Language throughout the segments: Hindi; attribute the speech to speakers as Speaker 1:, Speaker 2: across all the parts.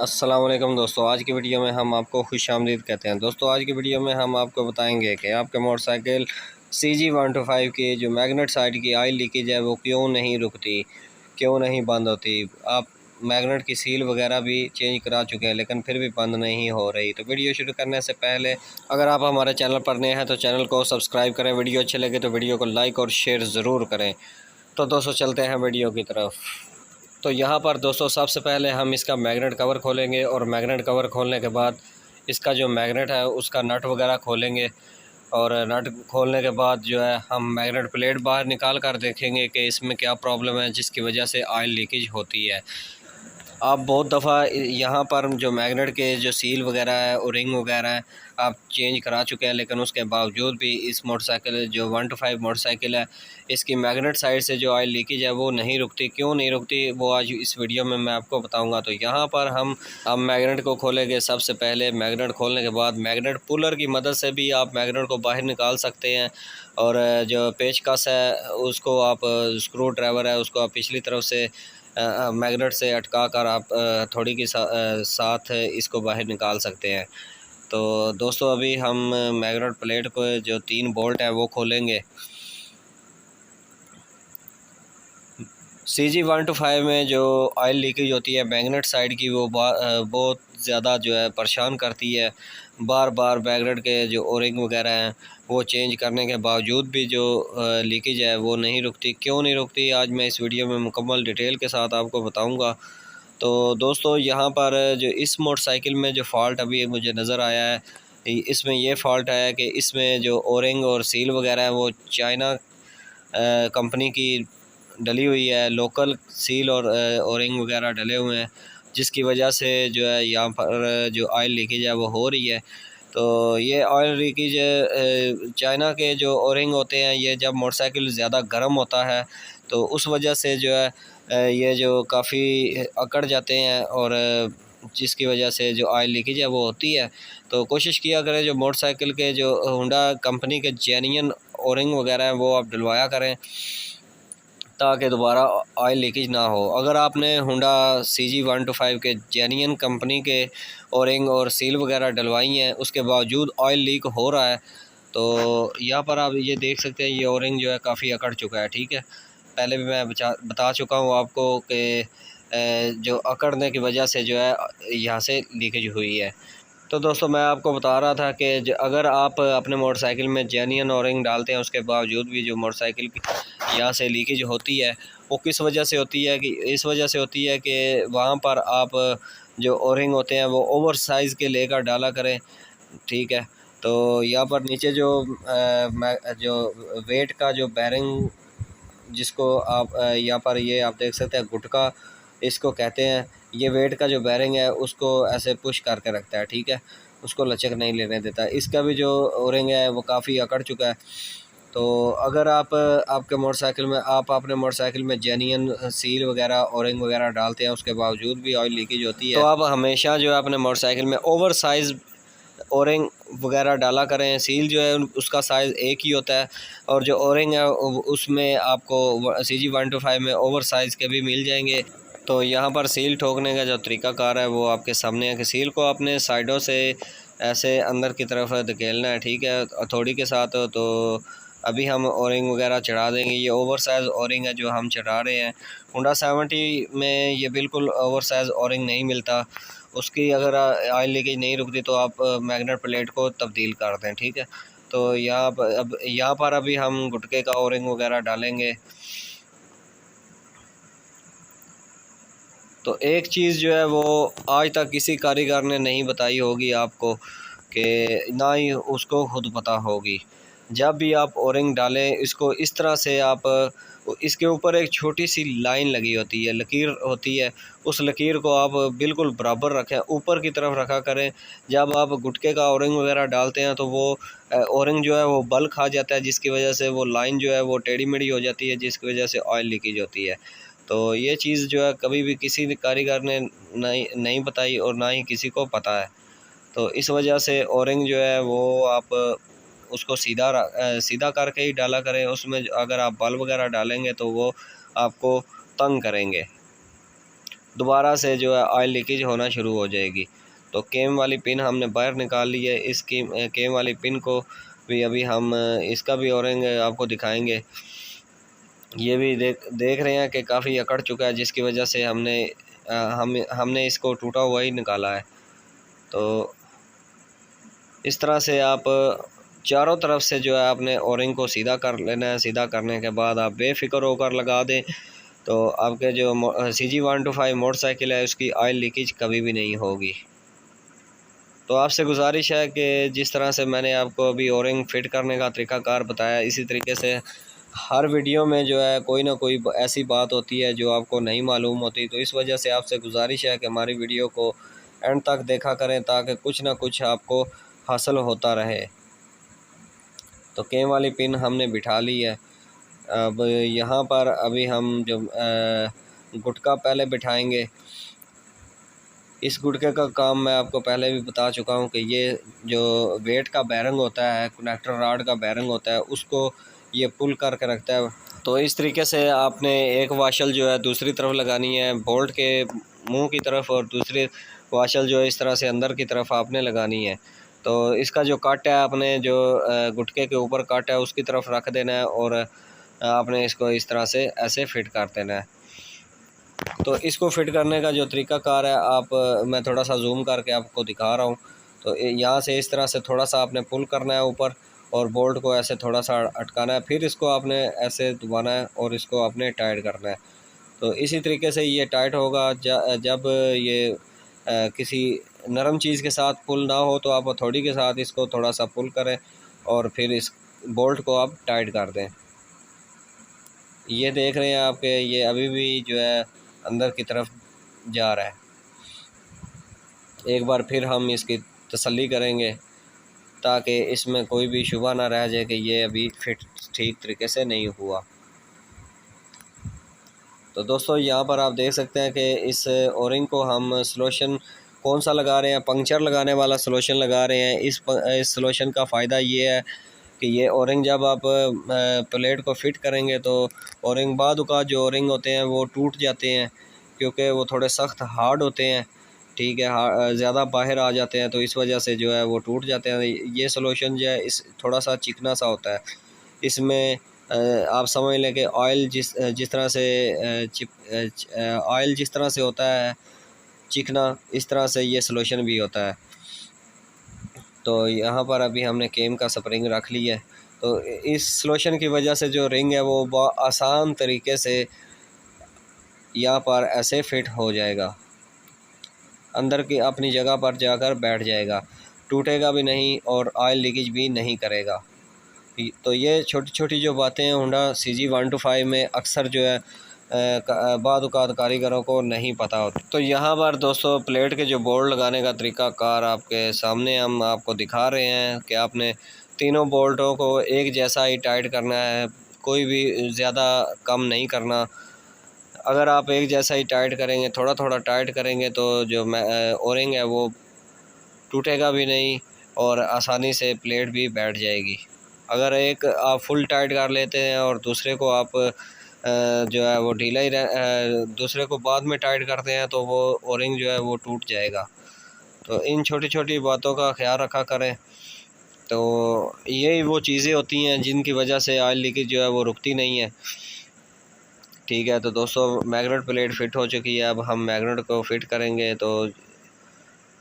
Speaker 1: अस्सलाम वालेकुम दोस्तों, आज की वीडियो में हम आपको खुशामदीद कहते हैं। दोस्तों आज की वीडियो में हम आपको बताएंगे कि आपके मोटरसाइकिल CG125 की जो मैग्नेट साइड की ऑयल लीकेज है वो क्यों नहीं रुकती, क्यों नहीं बंद होती। आप मैग्नेट की सील वगैरह भी चेंज करा चुके हैं लेकिन फिर भी बंद नहीं हो रही। तो वीडियो शुरू करने से पहले अगर आप हमारे चैनल पर नए हैं तो चैनल को सब्सक्राइब करें, वीडियो अच्छे लगे तो वीडियो को लाइक और शेयर ज़रूर करें। तो दोस्तों चलते हैं वीडियो की तरफ। तो यहाँ पर दोस्तों सबसे पहले हम इसका मैग्नेट कवर खोलेंगे और मैग्नेट कवर खोलने के बाद इसका जो मैग्नेट है उसका नट वगैरह खोलेंगे। और नट खोलने के बाद जो है हम मैग्नेट प्लेट बाहर निकाल कर देखेंगे कि इसमें क्या प्रॉब्लम है जिसकी वजह से ऑयल लीकेज होती है। आप बहुत दफ़ा यहाँ पर जो मैग्नेट के जो सील वगैरह है और रिंग वगैरह है आप चेंज करा चुके हैं, लेकिन उसके बावजूद भी इस मोटरसाइकिल जो 125 मोटरसाइकिल है इसकी मैग्नेट साइड से जो ऑयल लीकेज है वो नहीं रुकती। क्यों नहीं रुकती वो आज इस वीडियो में मैं आपको बताऊंगा। तो यहाँ पर हम मैग्नेट को खोलेंगे। सबसे पहले मैग्नेट खोलने के बाद मैग्नेट पुलर की मदद से भी आप मैग्नेट को बाहर निकाल सकते हैं। और जो पेचकस है उसको आप स्क्रू ड्राइवर है उसको आप पिछली तरफ से मैग्नेट से अटका कर आप थोड़ी के साथ इसको बाहर निकाल सकते हैं। तो दोस्तों अभी हम मैग्नेट प्लेट को जो 3 बोल्ट है वो खोलेंगे। CG125 में जो ऑयल लीकेज होती है मैग्नेट साइड की वो बहुत ज़्यादा जो है परेशान करती है। बार बार मैग्नेट के जो ओरिंग वगैरह हैं वो चेंज करने के बावजूद भी जो लीकेज है वो नहीं रुकती। क्यों नहीं रुकती आज मैं इस वीडियो में मुकम्मल डिटेल के साथ आपको बताऊंगा। तो दोस्तों यहाँ पर जो इस मोटरसाइकिल में जो फ़ॉल्ट अभी मुझे नज़र आया है इसमें ये फ़ॉल्ट आया कि इसमें जो ओरिंग और सील वगैरह है वो चाइना कंपनी की डली हुई है। लोकल सील और ओरिंग वगैरह डले हुए हैं जिसकी वजह से जो है यहाँ पर जो ऑयल लीकेज है वो हो रही है। तो ये ऑयल लीकेज चाइना के जो ओरिंग होते हैं ये जब मोटरसाइकिल ज़्यादा गर्म होता है तो उस वजह से जो है ये जो काफ़ी अकड़ जाते हैं और जिसकी वजह से जो ऑयल लीकेज है वो होती है। तो कोशिश किया करें जो मोटरसाइकिल के जो होंडा कंपनी के जेन्युइन ओरिंग वगैरह हैं वो आप डलवाया करें ताकि दोबारा ऑयल लीकेज ना हो। अगर आपने होंडा CG125 के जेन्युइन कंपनी के ओरिंग और सील वगैरह डलवाई हैं उसके बावजूद ऑयल लीक हो रहा है तो यहाँ पर आप ये देख सकते हैं ये ओरिंग जो है काफ़ी अकड़ चुका है। ठीक है, पहले भी मैं बता चुका हूँ आपको कि जो अकड़ने की वजह से जो है यहाँ से लीकेज हुई है। तो दोस्तों मैं आपको बता रहा था कि अगर आप अपने मोटरसाइकिल में जेन्युइन ओरिंग डालते हैं उसके बावजूद भी जो मोटरसाइकिल की यहाँ से लीकेज होती है वो किस वजह से होती है कि इस वजह से होती है कि वहाँ पर आप जो ओरिंग होते हैं वो ओवर साइज़ के लेकर डाला करें। ठीक है, तो यहाँ पर नीचे जो वेट का जो बैरिंग जिसको आप यहाँ पर ये आप देख सकते हैं गुटका इसको कहते हैं। ये वेट का जो बैरिंग है उसको ऐसे पुश करके रखता है। ठीक है, उसको लचक नहीं लेने देता। इसका भी जो ओरिंग है वो काफ़ी अकड़ चुका है। तो अगर आप आपके मोटरसाइकिल में आप अपने मोटरसाइकिल में जेन्युइन सील वगैरह ओरिंग वगैरह डालते हैं उसके बावजूद भी ऑयल लीकेज होती है तो आप हमेशा जो है अपने मोटरसाइकिल में ओवर साइज़ ओरिंग वगैरह डाला करें। सील जो है उसका साइज़ एक ही होता है और जो ओरिंग है उसमें आपको CG125 में ओवर साइज़ के भी मिल जाएंगे। तो यहाँ पर सील ठोकने का जो तरीक़ाकार है वो आपके सामने है कि सील को अपने साइडों से ऐसे अंदर की तरफ धकेलना है। ठीक है, हथौड़ी के साथ। तो अभी हम ओरिंग वगैरह चढ़ा देंगे। ये ओवर साइज़ ओरिंग है जो हम चढ़ा रहे हैं। होंडा 70 में ये बिल्कुल ओवर साइज़ ओरिंग नहीं मिलता। उसकी अगर ऑयल लीकेज नहीं रुकती तो आप मैग्नेट प्लेट को तब्दील कर दें। ठीक है, तो यहाँ पर अभी हम गुटके का ओरिंग वगैरह डालेंगे। तो एक चीज़ जो है वो आज तक किसी कारीगर ने नहीं बताई होगी आपको कि ना ही उसको खुद पता होगी। जब भी आप ओरिंग डालें इसको इस तरह से आप इसके ऊपर एक छोटी सी लाइन लगी होती है, लकीर होती है। उस लकीर को आप बिल्कुल बराबर रखें, ऊपर की तरफ रखा करें। जब आप गुटके का ओरिंग वगैरह डालते हैं तो वो ओरिंग जो है वो बल खा जाता है जिसकी वजह से वो लाइन जो है वो टेढ़ी मेढ़ी हो जाती है जिसकी वजह से ऑयल लीकेज होती है। तो ये चीज़ जो है कभी भी किसी कारीगर ने नहीं बताई और ना ही किसी को पता है। तो इस वजह से ओरिंग जो है वो आप उसको सीधा करके ही डाला करें। उसमें अगर आप बल वगैरह डालेंगे तो वो आपको तंग करेंगे। दोबारा से जो है ऑयल लीकेज होना शुरू हो जाएगी। तो केम वाली पिन हमने बाहर निकाल ली है। इस केम वाली पिन को भी अभी हम इसका भी ओरिंग आपको दिखाएंगे। ये भी देख रहे हैं कि काफ़ी अकड़ चुका है, जिसकी वजह से हमने इसको टूटा हुआ ही निकाला है। तो इस तरह से आप चारों तरफ से जो है आपने ओरिंग को सीधा कर लेना है। सीधा करने के बाद आप बेफिक्र होकर लगा दें, तो आपके जो CG125 मोटरसाइकिल है उसकी ऑयल लीकेज कभी भी नहीं होगी। तो आपसे गुजारिश है कि जिस तरह से मैंने आपको अभी ओरिंग फिट करने का तरीक़ाकार बताया, इसी तरीके से हर वीडियो में जो है कोई ना कोई ऐसी बात होती है जो आपको नहीं मालूम होती। तो इस वजह से आपसे गुजारिश है कि हमारी वीडियो को एंड तक देखा करें, ताकि कुछ ना कुछ आपको हासिल होता रहे। तो केम वाली पिन हमने बिठा ली है। अब यहाँ पर अभी हम जो गुटका पहले बिठाएंगे। इस गुटके का काम मैं आपको पहले भी बता चुका हूँ कि ये जो वेट का बैरिंग होता है, कनेक्टर रॉड का बैरिंग होता है, उसको ये पुल करके रखता है। तो इस तरीके से आपने एक वाशल जो है दूसरी तरफ लगानी है बोल्ट के मुंह की तरफ, और दूसरी वाशल जो है इस तरह से अंदर की तरफ आपने लगानी है। तो इसका जो कट है आपने जो गुटके के ऊपर कट है उसकी तरफ रख देना है, और आपने इसको इस तरह से ऐसे फिट कर देना है। तो इसको फिट करने का जो तरीक़ाकार है मैं थोड़ा सा जूम करके आपको दिखा रहा हूँ। तो यहाँ से इस तरह से थोड़ा सा आपने पुल करना है ऊपर, और बोल्ट को ऐसे थोड़ा सा अटकाना है, फिर इसको आपने ऐसे दबाना है और इसको आपने टाइट करना है। तो इसी तरीके से ये टाइट होगा। जब ये किसी नरम चीज़ के साथ पुल ना हो तो आप हथौड़ी के साथ इसको थोड़ा सा पुल करें और फिर इस बोल्ट को आप टाइट कर दें। ये देख रहे हैं आपके ये अभी भी जो है अंदर की तरफ जा रहा है। एक बार फिर हम इसकी तसल्ली करेंगे ताकि इसमें कोई भी शुबा ना रह जाए कि ये अभी फिट ठीक तरीके से नहीं हुआ। तो दोस्तों यहाँ पर आप देख सकते हैं कि इस ओरिंग को हम सलोशन कौन सा लगा रहे हैं, पंक्चर लगाने वाला सलोशन लगा रहे हैं। इस सलोशन का फ़ायदा ये है कि ये ओरिंग जब आप प्लेट को फिट करेंगे तो ओरिंग बाद का जो ओरिंग होते हैं वो टूट जाते हैं, क्योंकि वो थोड़े सख्त हार्ड होते हैं। ठीक है, ज़्यादा बाहर आ जाते हैं, तो इस वजह से जो है वो टूट जाते हैं। ये सलोशन जो है इस थोड़ा सा चिकना सा होता है। इसमें आप समझ लें कि ऑयल जिस तरह से ऑयल जिस तरह से होता है चिकना, इस तरह से ये सलोशन भी होता है। तो यहाँ पर अभी हमने केम का स्प्रिंग रख लिया है। तो इस सलोशन की वजह से जो रिंग है वो बहुत आसान तरीके से यहाँ पर ऐसे फिट हो जाएगा, अंदर की अपनी जगह पर जाकर बैठ जाएगा, टूटेगा भी नहीं और ऑयल लीकेज भी नहीं करेगा। तो ये छोटी छोटी जो बातें हैं होंडा CG125 में अक्सर जो है बाद औक़ात कारीगरों को नहीं पता होती। तो यहाँ पर दोस्तों प्लेट के जो बोल्ट लगाने का तरीक़ाकार आपके सामने हम आपको दिखा रहे हैं कि आपने तीनों बोल्टों को एक जैसा ही टाइट करना है, कोई भी ज़्यादा कम नहीं करना। अगर आप एक जैसा ही टाइट करेंगे, थोड़ा थोड़ा टाइट करेंगे, तो जो ओरिंग है वो टूटेगा भी नहीं और आसानी से प्लेट भी बैठ जाएगी। अगर एक आप फुल टाइट कर लेते हैं और दूसरे को आप जो है वो ढीला ही दूसरे को बाद में टाइट करते हैं, तो वो ओरिंग जो है वो टूट जाएगा। तो इन छोटी छोटी बातों का ख्याल रखा करें। तो यही वो चीज़ें होती हैं जिनकी वजह से ऑयल लीकेज जो है वो रुकती नहीं है। ठीक है, तो दोस्तों मैग्नेट प्लेट फ़िट हो चुकी है। अब हम मैग्नेट को फ़िट करेंगे। तो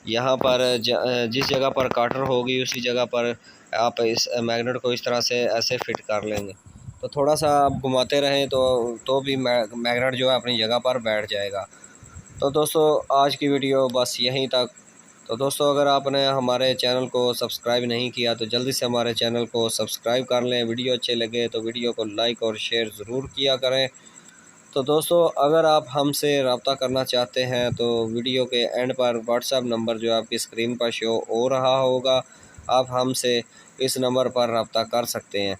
Speaker 1: यहाँ पर जिस जगह पर काटर होगी उसी जगह पर आप इस मैग्नेट को इस तरह से ऐसे फ़िट कर लेंगे। तो थोड़ा सा आप घुमाते रहें तो भी मैग्नेट जो है अपनी जगह पर बैठ जाएगा। तो दोस्तों आज की वीडियो बस यहीं तक। तो दोस्तों अगर आपने हमारे चैनल को सब्सक्राइब नहीं किया तो जल्दी से हमारे चैनल को सब्सक्राइब कर लें। वीडियो अच्छे लगे तो वीडियो को लाइक और शेयर ज़रूर किया करें। तो दोस्तों अगर आप हमसे रब्ता करना चाहते हैं तो वीडियो के एंड पर व्हाट्सएप नंबर जो आपकी स्क्रीन पर शो हो रहा होगा, आप हमसे इस नंबर पर रब्ता कर सकते हैं।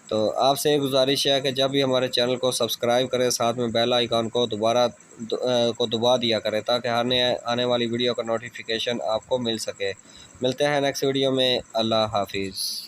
Speaker 1: तो आपसे एक गुजारिश है कि जब भी हमारे चैनल को सब्सक्राइब करें, साथ में बेल आइकन को दबा दिया करें, ताकि आने वाली वीडियो का नोटिफिकेशन आपको मिल सके। मिलते हैं नेक्स्ट वीडियो में। अल्लाह हाफिज़।